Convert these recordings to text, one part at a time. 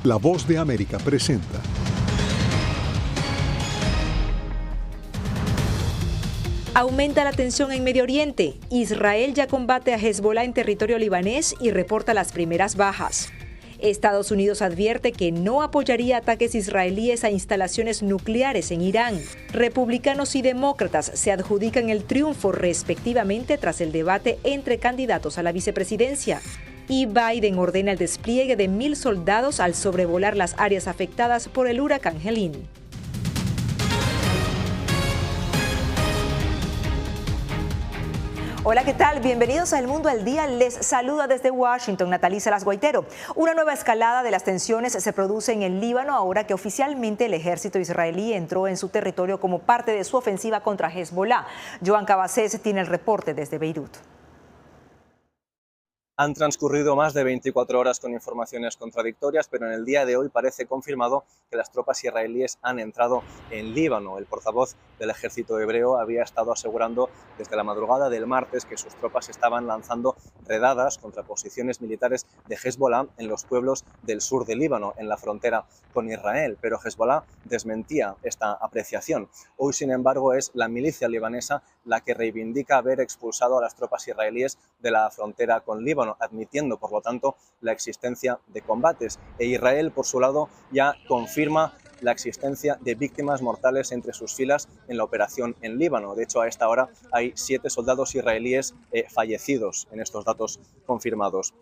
La Voz de América presenta. Aumenta la tensión en Medio Oriente. Israel ya combate a Hezbollah en territorio libanés y reporta las primeras bajas. Estados Unidos advierte que no apoyaría ataques israelíes a instalaciones nucleares en Irán. Republicanos y demócratas se adjudican el triunfo respectivamente tras el debate entre candidatos a la vicepresidencia. Y Biden ordena el despliegue de 1,000 soldados al sobrevolar las áreas afectadas por el huracán Helene. Hola, ¿qué tal? Bienvenidos a El Mundo al Día. Les saluda desde Washington Natalie Salas Guaitero. Una nueva escalada de las tensiones se produce en el Líbano ahora que oficialmente el ejército israelí entró en su territorio como parte de su ofensiva contra Hezbollah. Joan Cabasés tiene el reporte desde Beirut. Han transcurrido más de 24 horas con informaciones contradictorias, pero en el día de hoy parece confirmado que las tropas israelíes han entrado en Líbano. El portavoz del ejército hebreo había estado asegurando desde la madrugada del martes que sus tropas estaban lanzando redadas contra posiciones militares de Hezbollah en los pueblos del sur de Líbano, en la frontera con Israel. Pero Hezbollah desmentía esta apreciación. Hoy, sin embargo, es la milicia libanesa la que reivindica haber expulsado a las tropas israelíes de la frontera con Líbano, admitiendo, por lo tanto, la existencia de combates. E Israel, por su lado, ya confirma la existencia de víctimas mortales entre sus filas en la operación en Líbano. De hecho, a esta hora hay 7 soldados israelíes fallecidos en estos datos confirmados.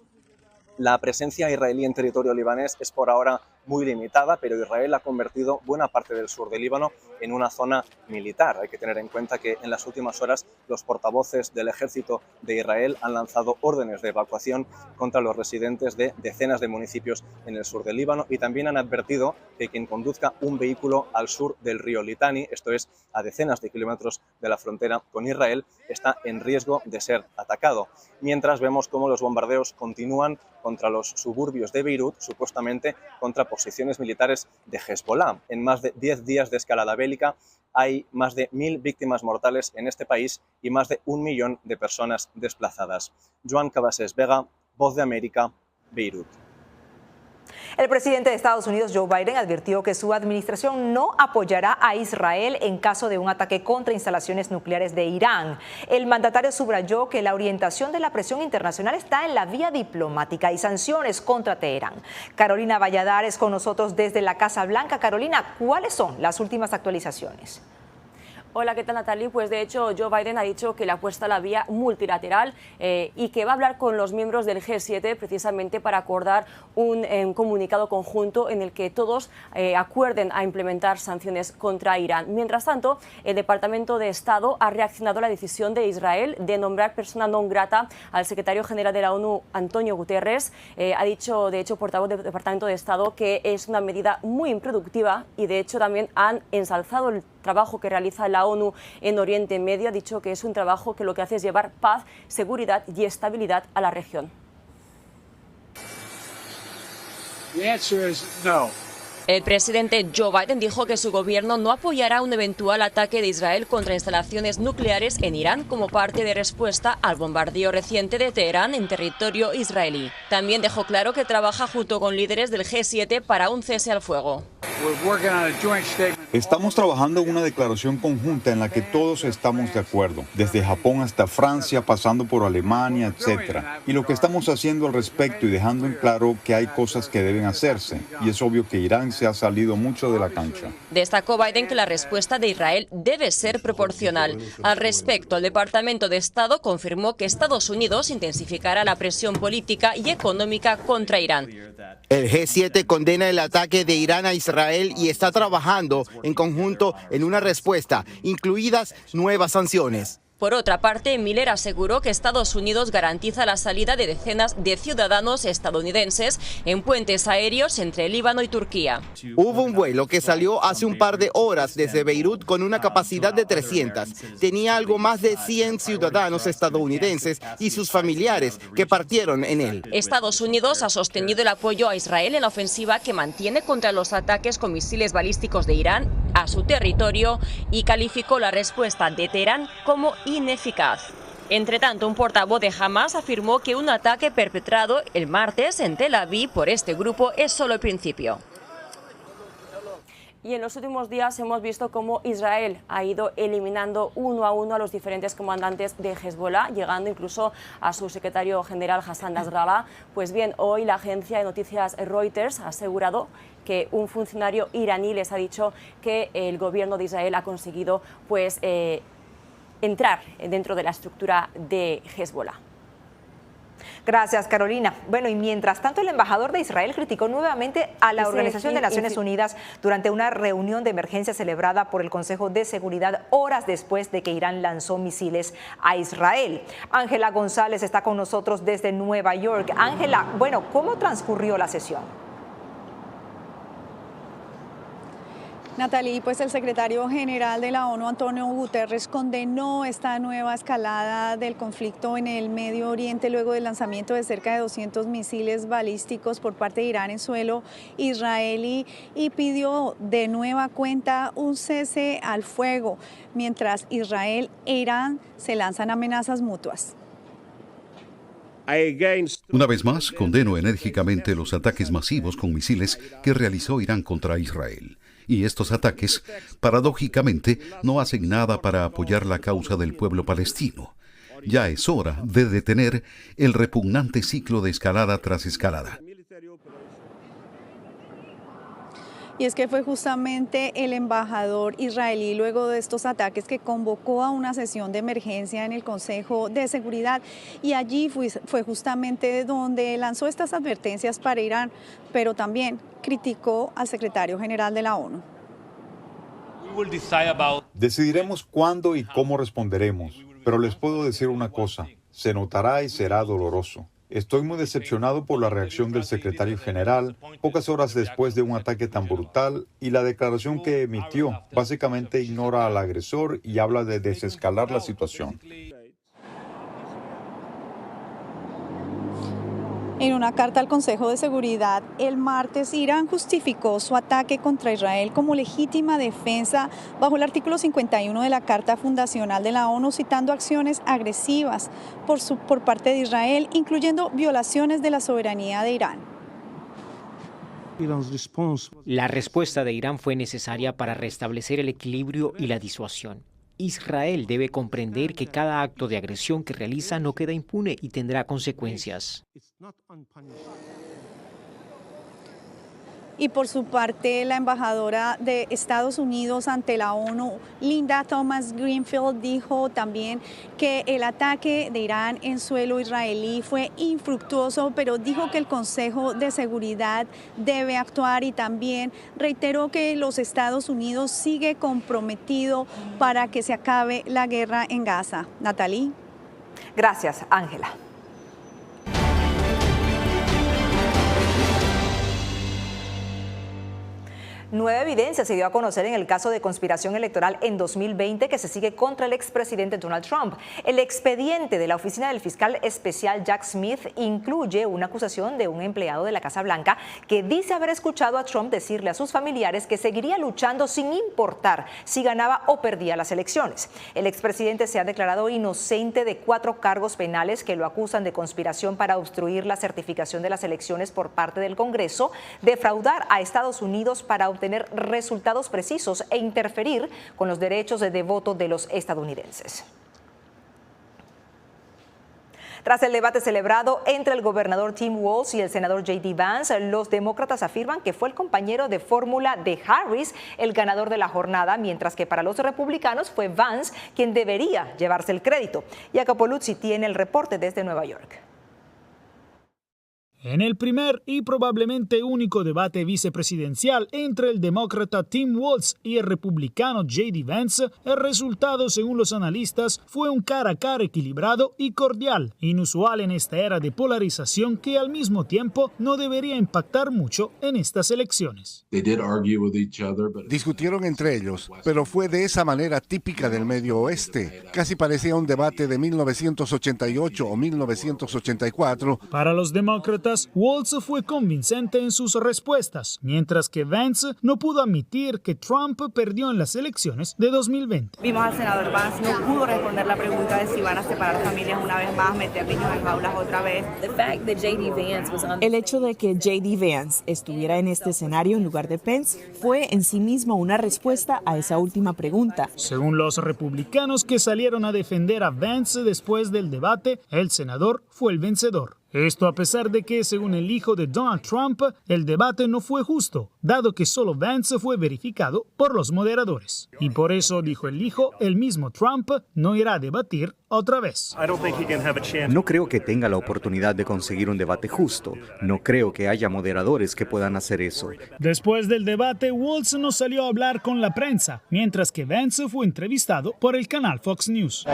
La presencia israelí en territorio libanés es por ahora muy limitada, pero Israel ha convertido buena parte del sur de Líbano en una zona militar. Hay que tener en cuenta que en las últimas horas los portavoces del ejército de Israel han lanzado órdenes de evacuación contra los residentes de decenas de municipios en el sur del Líbano y también han advertido que quien conduzca un vehículo al sur del río Litani, esto es a decenas de kilómetros de la frontera con Israel, está en riesgo de ser atacado. Mientras vemos cómo los bombardeos continúan contra los suburbios de Beirut, supuestamente contra posiciones militares de Hezbollah. En más de 10 días de escalada bélica hay más de 1,000 víctimas mortales en este país y más de 1 millón de personas desplazadas. Joan Cabasés Vega, Voz de América, Beirut. El presidente de Estados Unidos, Joe Biden, advirtió que su administración no apoyará a Israel en caso de un ataque contra instalaciones nucleares de Irán. El mandatario subrayó que la orientación de la presión internacional está en la vía diplomática y sanciones contra Teherán. Carolina Valladares con nosotros desde la Casa Blanca. Carolina, ¿cuáles son las últimas actualizaciones? Hola, ¿qué tal, Natalie? Pues de hecho Joe Biden ha dicho que le apuesta a la vía multilateral y que va a hablar con los miembros del G7 precisamente para acordar un comunicado conjunto en el que todos acuerden a implementar sanciones contra Irán. Mientras tanto, el Departamento de Estado ha reaccionado a la decisión de Israel de nombrar persona non grata al secretario general de la ONU, Antonio Guterres. Ha dicho, de hecho, portavoz del Departamento de Estado, que es una medida muy improductiva y de hecho también han ensalzado el trabajo que realiza la ONU en Oriente Medio. Ha dicho que es un trabajo que lo que hace es llevar paz, seguridad y estabilidad a la región. El presidente Joe Biden dijo que su gobierno no apoyará un eventual ataque de Israel contra instalaciones nucleares en Irán como parte de respuesta al bombardeo reciente de Teherán en territorio israelí. También dejó claro que trabaja junto con líderes del G7 para un cese al fuego. Estamos trabajando en una declaración conjunta en la que todos estamos de acuerdo, desde Japón hasta Francia, pasando por Alemania, etc. Y lo que estamos haciendo al respecto y dejando en claro que hay cosas que deben hacerse, y es obvio que Irán se ha salido mucho de la cancha. Destacó Biden que la respuesta de Israel debe ser proporcional. Al respecto, el Departamento de Estado confirmó que Estados Unidos intensificará la presión política y económica contra Irán. El G7 condena el ataque de Irán a Israel y está trabajando en conjunto en una respuesta, incluidas nuevas sanciones. Por otra parte, Miller aseguró que Estados Unidos garantiza la salida de decenas de ciudadanos estadounidenses en puentes aéreos entre Líbano y Turquía. Hubo un vuelo que salió hace un par de horas desde Beirut con una capacidad de 300. Tenía algo más de 100 ciudadanos estadounidenses y sus familiares que partieron en él. Estados Unidos ha sostenido el apoyo a Israel en la ofensiva que mantiene contra los ataques con misiles balísticos de Irán a su territorio y calificó la respuesta de Teherán como ineficaz. Entre tanto, un portavoz de Hamas afirmó que un ataque perpetrado el martes en Tel Aviv por este grupo es solo el principio. Y en los últimos días hemos visto cómo Israel ha ido eliminando uno a uno a los diferentes comandantes de Hezbollah, llegando incluso a su secretario general Hassan Nasrallah. Pues bien, hoy la agencia de noticias Reuters ha asegurado que un funcionario iraní les ha dicho que el gobierno de Israel ha conseguido entrar dentro de la estructura de Hezbollah. Gracias, Carolina. Bueno, y mientras tanto, el embajador de Israel criticó nuevamente a la Organización de Naciones Unidas durante una reunión de emergencia celebrada por el Consejo de Seguridad horas después de que Irán lanzó misiles a Israel. Ángela González está con nosotros desde Nueva York. Ángela, bueno, ¿cómo transcurrió la sesión? Natalie, pues el secretario general de la ONU, Antonio Guterres, condenó esta nueva escalada del conflicto en el Medio Oriente luego del lanzamiento de cerca de 200 misiles balísticos por parte de Irán en suelo israelí y pidió de nueva cuenta un cese al fuego, mientras Israel e Irán se lanzan amenazas mutuas. Una vez más, condeno enérgicamente los ataques masivos con misiles que realizó Irán contra Israel. Y estos ataques, paradójicamente, no hacen nada para apoyar la causa del pueblo palestino. Ya es hora de detener el repugnante ciclo de escalada tras escalada. Y es que fue justamente el embajador israelí luego de estos ataques que convocó a una sesión de emergencia en el Consejo de Seguridad y allí fue justamente donde lanzó estas advertencias para Irán, pero también criticó al secretario general de la ONU. Decidiremos cuándo y cómo responderemos, pero les puedo decir una cosa, se notará y será doloroso. Estoy muy decepcionado por la reacción del secretario general pocas horas después de un ataque tan brutal y la declaración que emitió básicamente ignora al agresor y habla de desescalar la situación. En una carta al Consejo de Seguridad el martes, Irán justificó su ataque contra Israel como legítima defensa bajo el artículo 51 de la Carta Fundacional de la ONU, citando acciones agresivas por parte de Israel, incluyendo violaciones de la soberanía de Irán. La respuesta de Irán fue necesaria para restablecer el equilibrio y la disuasión. Israel debe comprender que cada acto de agresión que realiza no queda impune y tendrá consecuencias. Y por su parte, la embajadora de Estados Unidos ante la ONU, Linda Thomas-Greenfield, dijo también que el ataque de Irán en suelo israelí fue infructuoso, pero dijo que el Consejo de Seguridad debe actuar y también reiteró que los Estados Unidos sigue comprometido para que se acabe la guerra en Gaza. Natalie. Gracias, Ángela. Nueva evidencia se dio a conocer en el caso de conspiración electoral en 2020 que se sigue contra el expresidente Donald Trump. El expediente de la oficina del fiscal especial Jack Smith incluye una acusación de un empleado de la Casa Blanca que dice haber escuchado a Trump decirle a sus familiares que seguiría luchando sin importar si ganaba o perdía las elecciones. El expresidente se ha declarado inocente de 4 cargos penales que lo acusan de conspiración para obstruir la certificación de las elecciones por parte del Congreso, defraudar a Estados Unidos para obtener resultados precisos e interferir con los derechos de voto de los estadounidenses. Tras el debate celebrado entre el gobernador Tim Walz y el senador J.D. Vance, los demócratas afirman que fue el compañero de fórmula de Harris el ganador de la jornada, mientras que para los republicanos fue Vance quien debería llevarse el crédito. Jacopo Luzzi tiene el reporte desde Nueva York. En el primer y probablemente único debate vicepresidencial entre el demócrata Tim Walz y el republicano J.D. Vance, el resultado, según los analistas, fue un cara a cara equilibrado y cordial, inusual en esta era de polarización que al mismo tiempo no debería impactar mucho en estas elecciones. Discutieron entre ellos, pero fue de esa manera típica del Medio Oeste. Casi parecía un debate de 1988 o 1984. Para los demócratas, encuestas, Walz fue convincente en sus respuestas, mientras que Vance no pudo admitir que Trump perdió en las elecciones de 2020. Vimos al senador Vance, no pudo responder la pregunta de si van a separar familias una vez más, meter niños en jaulas otra vez. El hecho de que J.D. Vance estuviera en este escenario en lugar de Pence fue en sí mismo una respuesta a esa última pregunta. Según los republicanos que salieron a defender a Vance después del debate, el senador fue el vencedor. Esto a pesar de que, según el hijo de Donald Trump, el debate no fue justo, dado que solo Vance fue verificado por los moderadores. Y por eso, dijo el hijo, el mismo Trump no irá a debatir otra vez. No creo que tenga la oportunidad de conseguir un debate justo. No creo que haya moderadores que puedan hacer eso. Después del debate, Walz no salió a hablar con la prensa, mientras que Vance fue entrevistado por el canal Fox News.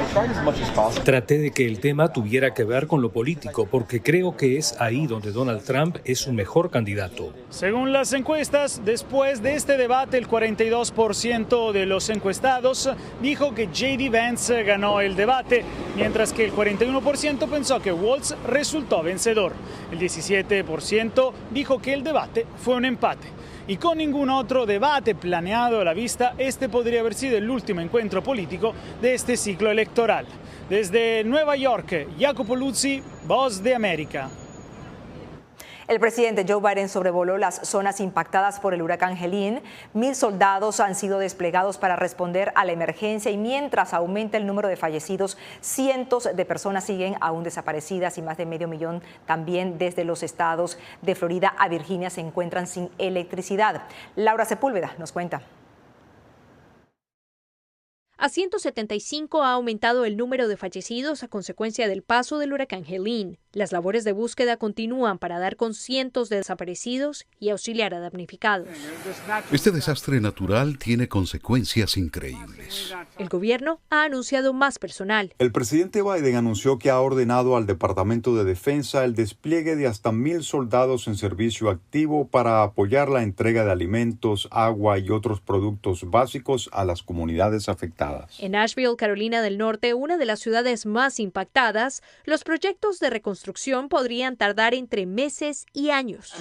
Traté de que el tema tuviera que ver con lo político, porque creo que es ahí donde Donald Trump es un mejor candidato. Según las encuestas, después de este debate, el 42% de los encuestados dijo que J.D. Vance ganó el debate, mientras que el 41% pensó que Walz resultó vencedor. El 17% dijo que el debate fue un empate. Y con ningún otro debate planeado a la vista, este podría haber sido el último encuentro político de este ciclo electoral. Desde Nueva York, Jacopo Luzzi, Voz de América. El presidente Joe Biden sobrevoló las zonas impactadas por el huracán Helene. 1,000 soldados han sido desplegados para responder a la emergencia y mientras aumenta el número de fallecidos, cientos de personas siguen aún desaparecidas y más de 500,000 también desde los estados de Florida a Virginia se encuentran sin electricidad. Laura Sepúlveda nos cuenta. A 175 ha aumentado el número de fallecidos a consecuencia del paso del huracán Helene. Las labores de búsqueda continúan para dar con cientos de desaparecidos y auxiliar a damnificados. Este desastre natural tiene consecuencias increíbles. El gobierno ha anunciado más personal. El presidente Biden anunció que ha ordenado al Departamento de Defensa el despliegue de hasta 1,000 soldados en servicio activo para apoyar la entrega de alimentos, agua y otros productos básicos a las comunidades afectadas. En Asheville, Carolina del Norte, una de las ciudades más impactadas, los proyectos de reconstrucción podrían tardar entre meses y años.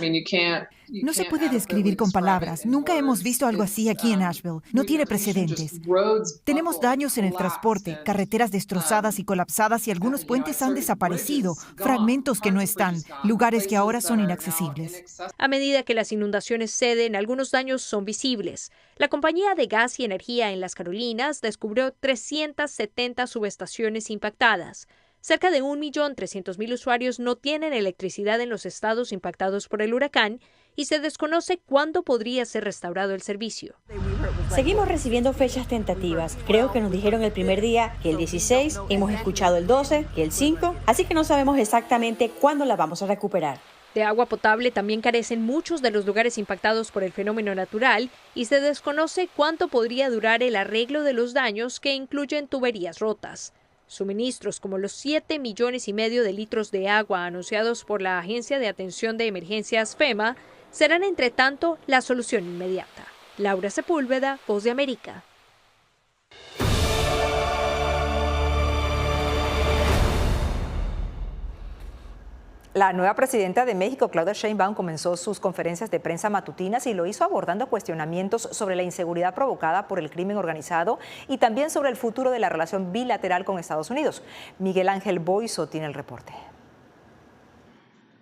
No se puede describir con palabras. Nunca hemos visto algo así aquí en Asheville. No tiene precedentes. Tenemos daños en el transporte, carreteras destrozadas y colapsadas y algunos puentes han desaparecido, fragmentos que no están, lugares que ahora son inaccesibles. A medida que las inundaciones ceden, algunos daños son visibles. La compañía de gas y energía en las Carolinas descubrió 370 subestaciones impactadas. Cerca de 1.300.000 usuarios no tienen electricidad en los estados impactados por el huracán y se desconoce cuándo podría ser restaurado el servicio. Seguimos recibiendo fechas tentativas. Creo que nos dijeron el primer día que el 16, hemos escuchado el 12, que el 5, así que no sabemos exactamente cuándo la vamos a recuperar. De agua potable también carecen muchos de los lugares impactados por el fenómeno natural y se desconoce cuánto podría durar el arreglo de los daños que incluyen tuberías rotas. Suministros como los 7,5 millones de litros de agua anunciados por la Agencia de Atención de Emergencias FEMA serán entre tanto la solución inmediata. Laura Sepúlveda, Voz de América. La nueva presidenta de México, Claudia Sheinbaum, comenzó sus conferencias de prensa matutinas y lo hizo abordando cuestionamientos sobre la inseguridad provocada por el crimen organizado y también sobre el futuro de la relación bilateral con Estados Unidos. Miguel Ángel Boiso tiene el reporte.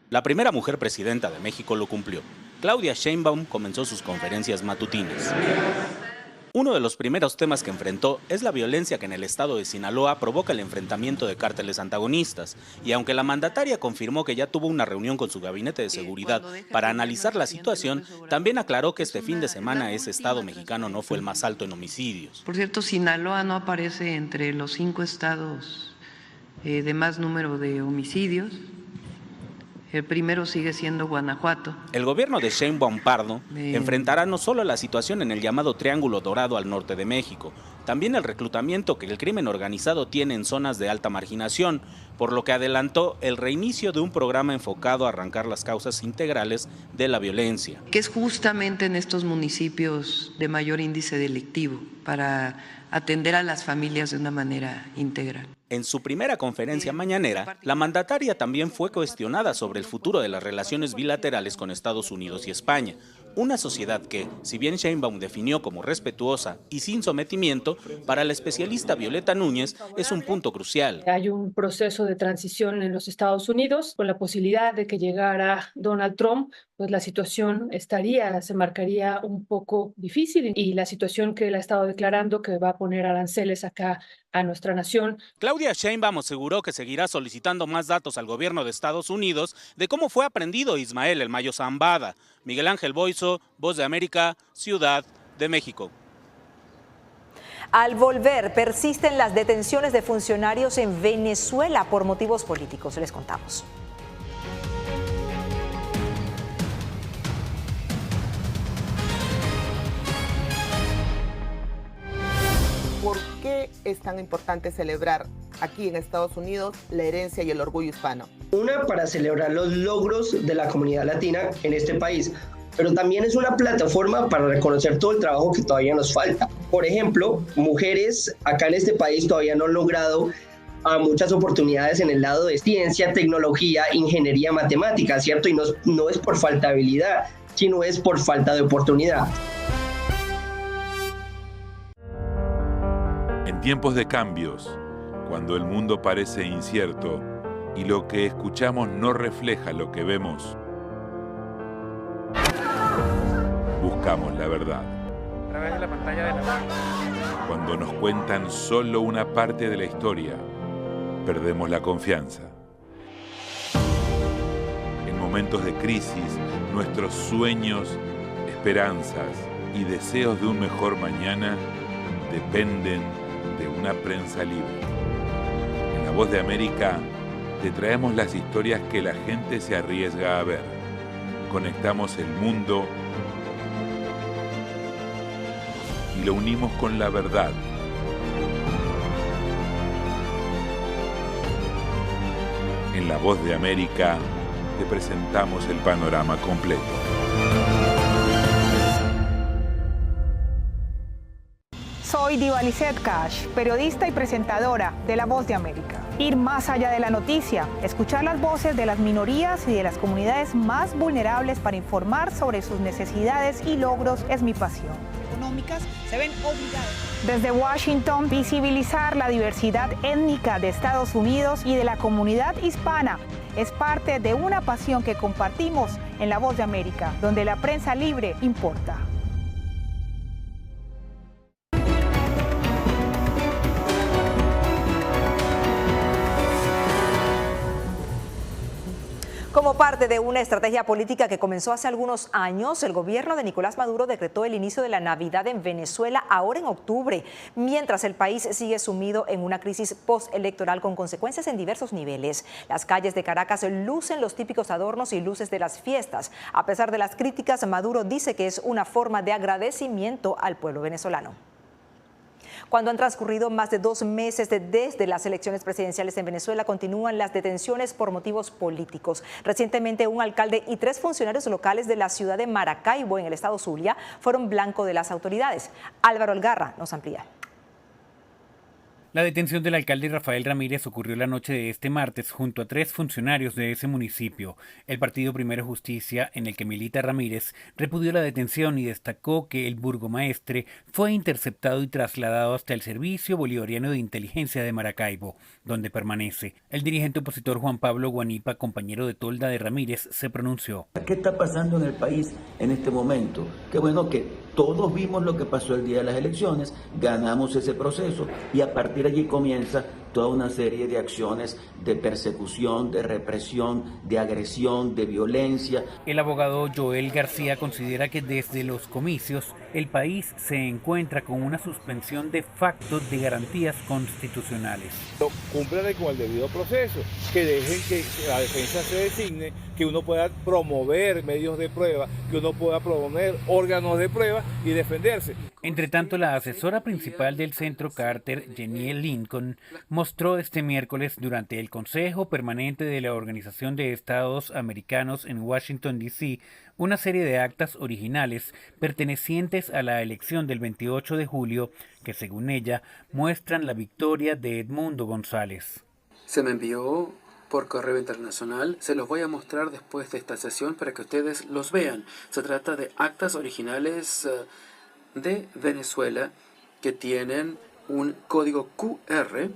La primera mujer presidenta de México lo cumplió. Claudia Sheinbaum comenzó sus conferencias matutinas. Uno de los primeros temas que enfrentó es la violencia que en el estado de Sinaloa provoca el enfrentamiento de cárteles antagonistas. Y aunque la mandataria confirmó que ya tuvo una reunión con su gabinete de seguridad para analizar la situación, también aclaró que este fin de semana ese estado mexicano no fue el más alto en homicidios. Por cierto, Sinaloa no aparece entre los 5 estados de más número de homicidios. El primero sigue siendo Guanajuato. El gobierno de Sheinbaum Pardo enfrentará no solo la situación en el llamado Triángulo Dorado al norte de México, también el reclutamiento que el crimen organizado tiene en zonas de alta marginación, por lo que adelantó el reinicio de un programa enfocado a arrancar las causas integrales de la violencia. Que es justamente en estos municipios de mayor índice delictivo, para atender a las familias de una manera integral. En su primera conferencia mañanera, la mandataria también fue cuestionada sobre el futuro de las relaciones bilaterales con Estados Unidos y España. Una sociedad que, si bien Sheinbaum definió como respetuosa y sin sometimiento, para la especialista Violeta Núñez es un punto crucial. Hay un proceso de transición en los Estados Unidos, con la posibilidad de que llegara Donald Trump, pues la situación se marcaría un poco difícil, y la situación que él ha estado declarando que va a poner aranceles acá a nuestra nación. Claudia Sheinbaum aseguró que seguirá solicitando más datos al gobierno de Estados Unidos de cómo fue aprendido Ismael El Mayo Zambada. Miguel Ángel Boiso, Voz de América, Ciudad de México. Al volver, persisten las detenciones de funcionarios en Venezuela por motivos políticos. Les contamos. ¿Por qué es tan importante celebrar aquí en Estados Unidos la herencia y el orgullo hispano? Una, para celebrar los logros de la comunidad latina en este país, pero también es una plataforma para reconocer todo el trabajo que todavía nos falta. Por ejemplo, mujeres acá en este país todavía no han logrado muchas oportunidades en el lado de ciencia, tecnología, ingeniería, matemática, ¿cierto? Y no es por falta de habilidad, sino es por falta de oportunidad. En tiempos de cambios, cuando el mundo parece incierto y lo que escuchamos no refleja lo que vemos, buscamos la verdad. A través de la pantalla de la... Cuando nos cuentan solo una parte de la historia, perdemos la confianza. En momentos de crisis, nuestros sueños, esperanzas y deseos de un mejor mañana dependen de una prensa libre. En La Voz de América te traemos las historias que la gente se arriesga a ver. Conectamos el mundo y lo unimos con la verdad. En La Voz de América te presentamos el panorama completo. Soy Diva Lizette Cash, periodista y presentadora de La Voz de América. Ir más allá de la noticia, escuchar las voces de las minorías y de las comunidades más vulnerables para informar sobre sus necesidades y logros es mi pasión. Económicas se ven obligadas. Desde Washington, visibilizar la diversidad étnica de Estados Unidos y de la comunidad hispana es parte de una pasión que compartimos en La Voz de América, donde la prensa libre importa. Como parte de una estrategia política que comenzó hace algunos años, el gobierno de Nicolás Maduro decretó el inicio de la Navidad en Venezuela ahora en octubre, mientras el país sigue sumido en una crisis postelectoral con consecuencias en diversos niveles. Las calles de Caracas lucen los típicos adornos y luces de las fiestas. A pesar de las críticas, Maduro dice que es una forma de agradecimiento al pueblo venezolano. Cuando han transcurrido más de 2 meses desde las elecciones presidenciales en Venezuela, continúan las detenciones por motivos políticos. Recientemente, un alcalde y 3 funcionarios locales de la ciudad de Maracaibo, en el estado Zulia, fueron blanco de las autoridades. Álvaro Algarra nos amplía. La detención del alcalde Rafael Ramírez ocurrió la noche de este martes junto a 3 funcionarios de ese municipio. El partido Primero Justicia, en el que milita Ramírez, repudió la detención y destacó que el burgomaestre fue interceptado y trasladado hasta el Servicio Bolivariano de Inteligencia de Maracaibo, donde permanece. El dirigente opositor Juan Pablo Guanipa, compañero de tolda de Ramírez, se pronunció. ¿Qué está pasando en el país en este momento? Qué bueno que todos vimos lo que pasó el día de las elecciones, ganamos ese proceso y a partir de allí comienza toda una serie de acciones de persecución, de represión, de agresión, de violencia. El abogado Joel García considera que desde los comicios el país se encuentra con una suspensión de facto de garantías constitucionales. Cumplan con el debido proceso, que dejen que la defensa se designe, que uno pueda promover medios de prueba, que uno pueda promover órganos de prueba y defenderse. Entre tanto, la asesora principal del Centro Carter, Jenny Lincoln, mostró este miércoles durante el Consejo Permanente de la Organización de Estados Americanos en Washington, D.C., una serie de actas originales pertenecientes a la elección del 28 de julio que, según ella, muestran la victoria de Edmundo González. Se me envió por correo internacional. Se los voy a mostrar después de esta sesión para que ustedes los vean. Se trata de actas originales de Venezuela que tienen un código QR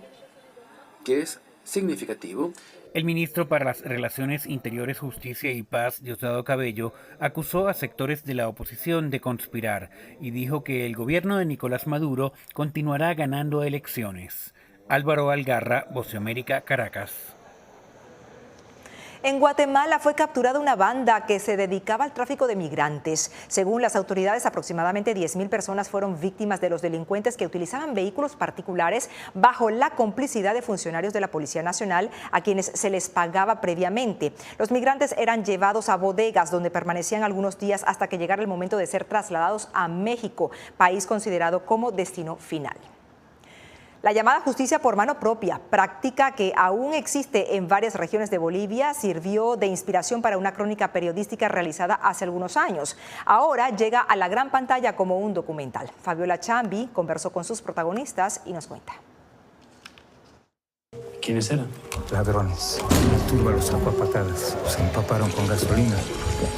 que es significativo. El ministro para las Relaciones Interiores, Justicia y Paz, Diosdado Cabello, acusó a sectores de la oposición de conspirar y dijo que el gobierno de Nicolás Maduro continuará ganando elecciones. Álvaro Algarra, Voz de América, Caracas. En Guatemala fue capturada una banda que se dedicaba al tráfico de migrantes. Según las autoridades, aproximadamente 10.000 personas fueron víctimas de los delincuentes que utilizaban vehículos particulares bajo la complicidad de funcionarios de la Policía Nacional a quienes se les pagaba previamente. Los migrantes eran llevados a bodegas donde permanecían algunos días hasta que llegara el momento de ser trasladados a México, país considerado como destino final. La llamada justicia por mano propia, práctica que aún existe en varias regiones de Bolivia, sirvió de inspiración para una crónica periodística realizada hace algunos años. Ahora llega a la gran pantalla como un documental. Fabiola Chambi conversó con sus protagonistas y nos cuenta. ¿Quiénes eran? Ladrones. La turba los sacó a patadas, los empaparon con gasolina.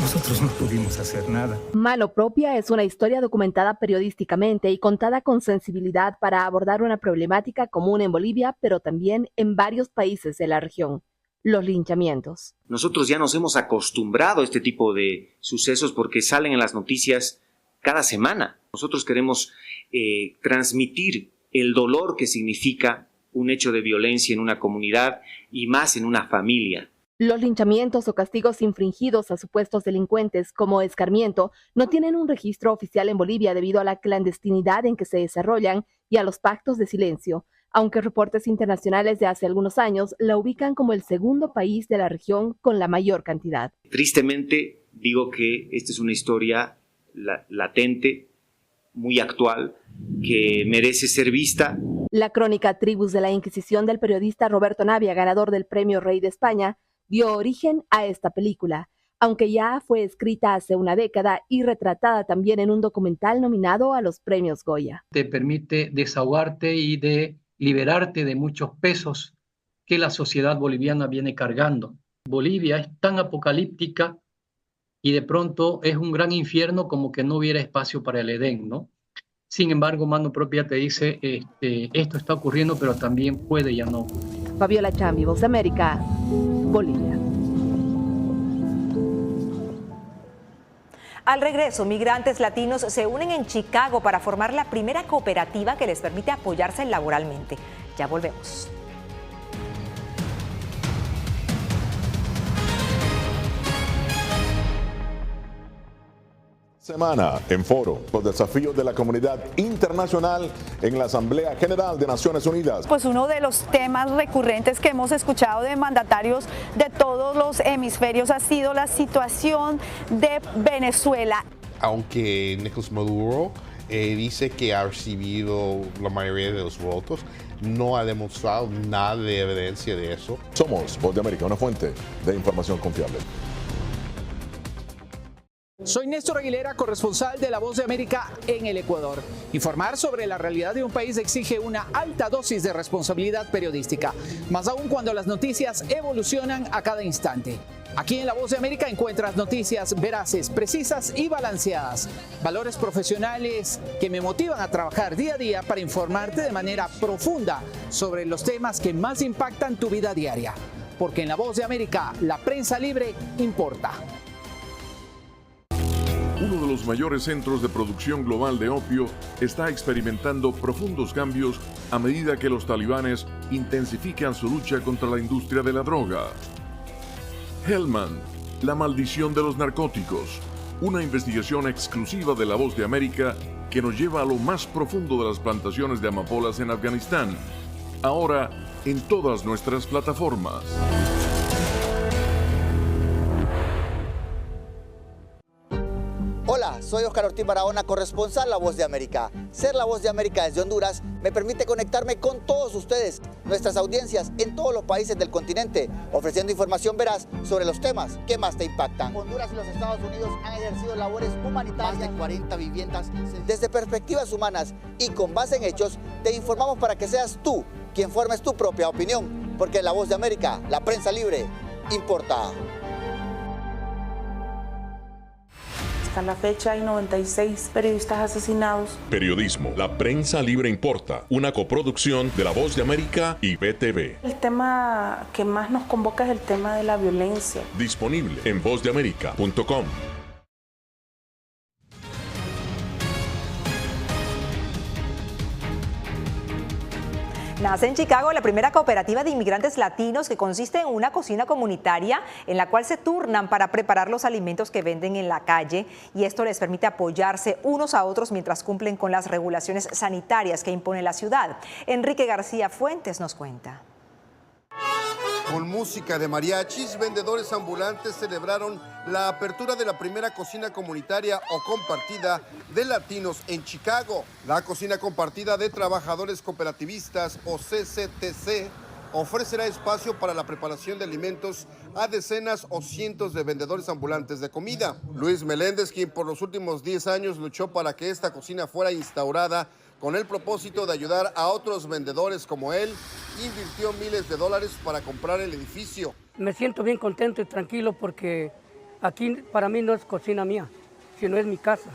Nosotros no pudimos hacer nada. Mano propia es una historia documentada periodísticamente y contada con sensibilidad para abordar una problemática común en Bolivia, pero también en varios países de la región: los linchamientos. Nosotros ya nos hemos acostumbrado a este tipo de sucesos porque salen en las noticias cada semana. Nosotros queremos transmitir el dolor que significa un hecho de violencia en una comunidad y más en una familia. Los linchamientos o castigos infringidos a supuestos delincuentes como escarmiento no tienen un registro oficial en Bolivia debido a la clandestinidad en que se desarrollan y a los pactos de silencio, aunque reportes internacionales de hace algunos años la ubican como el segundo país de la región con la mayor cantidad. Tristemente digo que esta es una historia latente, muy actual, que merece ser vista. La crónica Tribus de la Inquisición del periodista Roberto Navia, ganador del Premio Rey de España, dio origen a esta película, aunque ya fue escrita hace una década y retratada también en un documental nominado a los Premios Goya. Te permite desahogarte y de liberarte de muchos pesos que la sociedad boliviana viene cargando. Bolivia es tan apocalíptica y de pronto es un gran infierno como que no hubiera espacio para el Edén, ¿no? Sin embargo, mano propia te dice, esto está ocurriendo, pero también puede ya no. Fabiola Chambi, Voz de América, Bolivia. Al regreso, migrantes latinos se unen en Chicago para formar la primera cooperativa que les permite apoyarse laboralmente. Ya volvemos. Semana en Foro, los desafíos de la comunidad internacional en la Asamblea General de Naciones Unidas. Pues uno de los temas recurrentes que hemos escuchado de mandatarios de todos los hemisferios ha sido la situación de Venezuela. Aunque Nicolás Maduro dice que ha recibido la mayoría de los votos, no ha demostrado nada de evidencia de eso. Somos Voz de América, una fuente de información confiable. Soy Néstor Aguilera, corresponsal de La Voz de América en el Ecuador. Informar sobre la realidad de un país exige una alta dosis de responsabilidad periodística, más aún cuando las noticias evolucionan a cada instante. Aquí en La Voz de América encuentras noticias veraces, precisas y balanceadas. Valores profesionales que me motivan a trabajar día a día para informarte de manera profunda sobre los temas que más impactan tu vida diaria. Porque en La Voz de América, la prensa libre importa. Uno de los mayores centros de producción global de opio está experimentando profundos cambios a medida que los talibanes intensifican su lucha contra la industria de la droga. Helmand, la maldición de los narcóticos, una investigación exclusiva de La Voz de América que nos lleva a lo más profundo de las plantaciones de amapolas en Afganistán. Ahora en todas nuestras plataformas. Hola, Hola, soy Oscar Ortiz Barahona, corresponsal La Voz de América. Ser La Voz de América desde Honduras me permite conectarme con todos ustedes, nuestras audiencias en todos los países del continente, ofreciendo información veraz sobre los temas que más te impactan. Honduras y los Estados Unidos han ejercido labores humanitarias, más de 40 viviendas. Desde perspectivas humanas y con base en hechos, te informamos para que seas tú quien formes tu propia opinión, porque La Voz de América, la prensa libre, importa. Hasta la fecha hay 96 periodistas asesinados. Periodismo, la prensa libre importa, una coproducción de La Voz de América y BTV. El tema que más nos convoca es el tema de la violencia. Disponible en vozdeamerica.com. Nace en Chicago la primera cooperativa de inmigrantes latinos que consiste en una cocina comunitaria en la cual se turnan para preparar los alimentos que venden en la calle, y esto les permite apoyarse unos a otros mientras cumplen con las regulaciones sanitarias que impone la ciudad. Enrique García Fuentes nos cuenta. Con música de mariachis, vendedores ambulantes celebraron la apertura de la primera cocina comunitaria o compartida de latinos en Chicago. La cocina compartida de trabajadores cooperativistas o CCTC ofrecerá espacio para la preparación de alimentos a decenas o cientos de vendedores ambulantes de comida. Luis Meléndez, quien por los últimos 10 años luchó para que esta cocina fuera instaurada con el propósito de ayudar a otros vendedores como él, invirtió miles de dólares para comprar el edificio. Me siento bien contento y tranquilo porque aquí para mí no es cocina mía, sino es mi casa,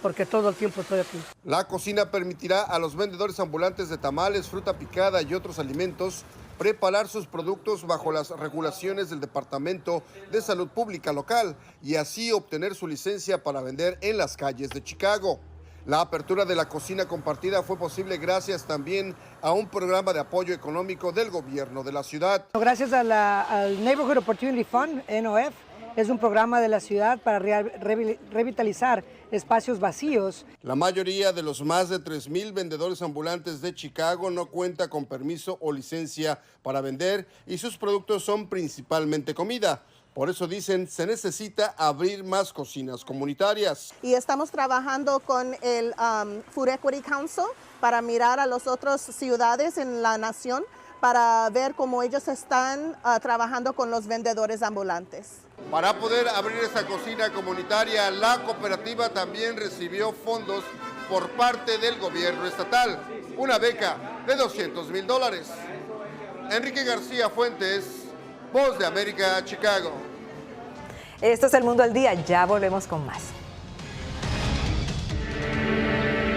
porque todo el tiempo estoy aquí. La cocina permitirá a los vendedores ambulantes de tamales, fruta picada y otros alimentos preparar sus productos bajo las regulaciones del Departamento de Salud Pública local y así obtener su licencia para vender en las calles de Chicago. La apertura de la cocina compartida fue posible gracias también a un programa de apoyo económico del gobierno de la ciudad. Gracias al Neighborhood Opportunity Fund, NOF, es un programa de la ciudad para revitalizar espacios vacíos. La mayoría de los más de 3,000 vendedores ambulantes de Chicago no cuenta con permiso o licencia para vender y sus productos son principalmente comida. Por eso dicen, se necesita abrir más cocinas comunitarias. Y estamos trabajando con el Food Equity Council para mirar a las otras ciudades en la nación para ver cómo ellos están trabajando con los vendedores ambulantes. Para poder abrir esta cocina comunitaria, la cooperativa también recibió fondos por parte del gobierno estatal, una beca de $200,000. Enrique García Fuentes, Voz de América, Chicago. Esto es El Mundo al Día, ya volvemos con más.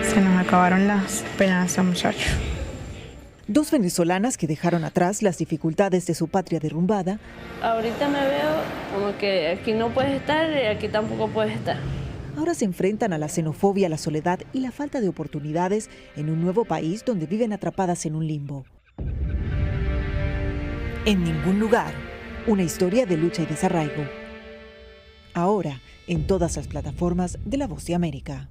Se nos acabaron las esperanzas, muchachos. Dos venezolanas que dejaron atrás las dificultades de su patria derrumbada. Ahorita me veo como que aquí no puedes estar y aquí tampoco puedes estar. Ahora se enfrentan a la xenofobia, la soledad y la falta de oportunidades en un nuevo país donde viven atrapadas en un limbo. En ningún lugar, una historia de lucha y desarraigo. Ahora, en todas las plataformas de La Voz de América.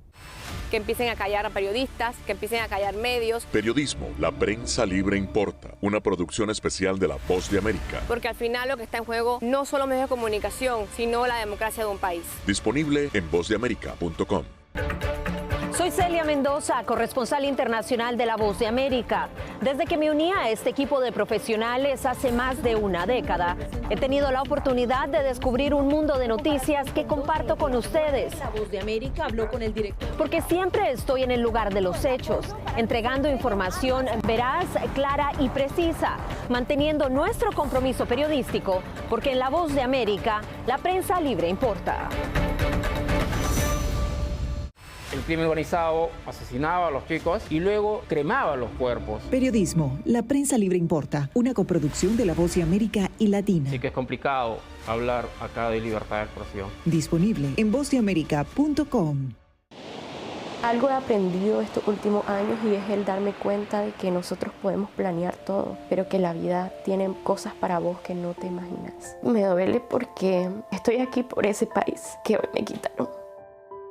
Que empiecen a callar a periodistas, que empiecen a callar medios. Periodismo, la prensa libre importa, una producción especial de La Voz de América. Porque al final lo que está en juego no solo medios de comunicación, sino la democracia de un país. Disponible en vozdeamerica.com. Soy Celia Mendoza, corresponsal internacional de La Voz de América. Desde que me uní a este equipo de profesionales hace más de una década, he tenido la oportunidad de descubrir un mundo de noticias que comparto con ustedes. La Voz de América habló con el director. Porque siempre estoy en el lugar de los hechos, entregando información veraz, clara y precisa, manteniendo nuestro compromiso periodístico, porque en La Voz de América, la prensa libre importa. El crimen organizado asesinaba a los chicos y luego cremaba los cuerpos. Periodismo, la prensa libre importa, una coproducción de La Voz de América y Latina. Sí que es complicado hablar acá de libertad de expresión. Disponible en vozdeamerica.com. Algo he aprendido estos últimos años y es el darme cuenta de que nosotros podemos planear todo, pero que la vida tiene cosas para vos que no te imaginas. Me duele porque estoy aquí por ese país que hoy me quitaron.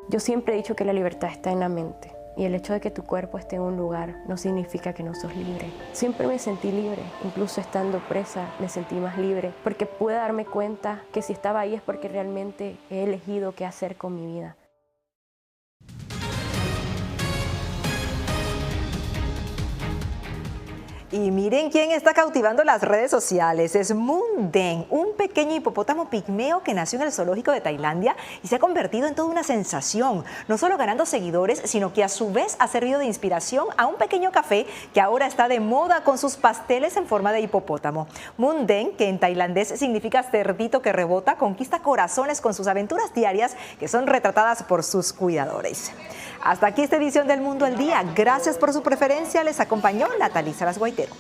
Yo siempre he dicho que la libertad está en la mente y el hecho de que tu cuerpo esté en un lugar no significa que no sos libre. Siempre me sentí libre, incluso estando presa me sentí más libre porque pude darme cuenta que si estaba ahí es porque realmente he elegido qué hacer con mi vida. Y miren quién está cautivando las redes sociales. Es Moon Deng, un pequeño hipopótamo pigmeo que nació en el zoológico de Tailandia y se ha convertido en toda una sensación. No solo ganando seguidores, sino que a su vez ha servido de inspiración a un pequeño café que ahora está de moda con sus pasteles en forma de hipopótamo. Moon Deng, que en tailandés significa cerdito que rebota, conquista corazones con sus aventuras diarias que son retratadas por sus cuidadores. Hasta aquí esta edición del Mundo al Día. Gracias por su preferencia. Les acompañó Nathalie Salas Guaitero.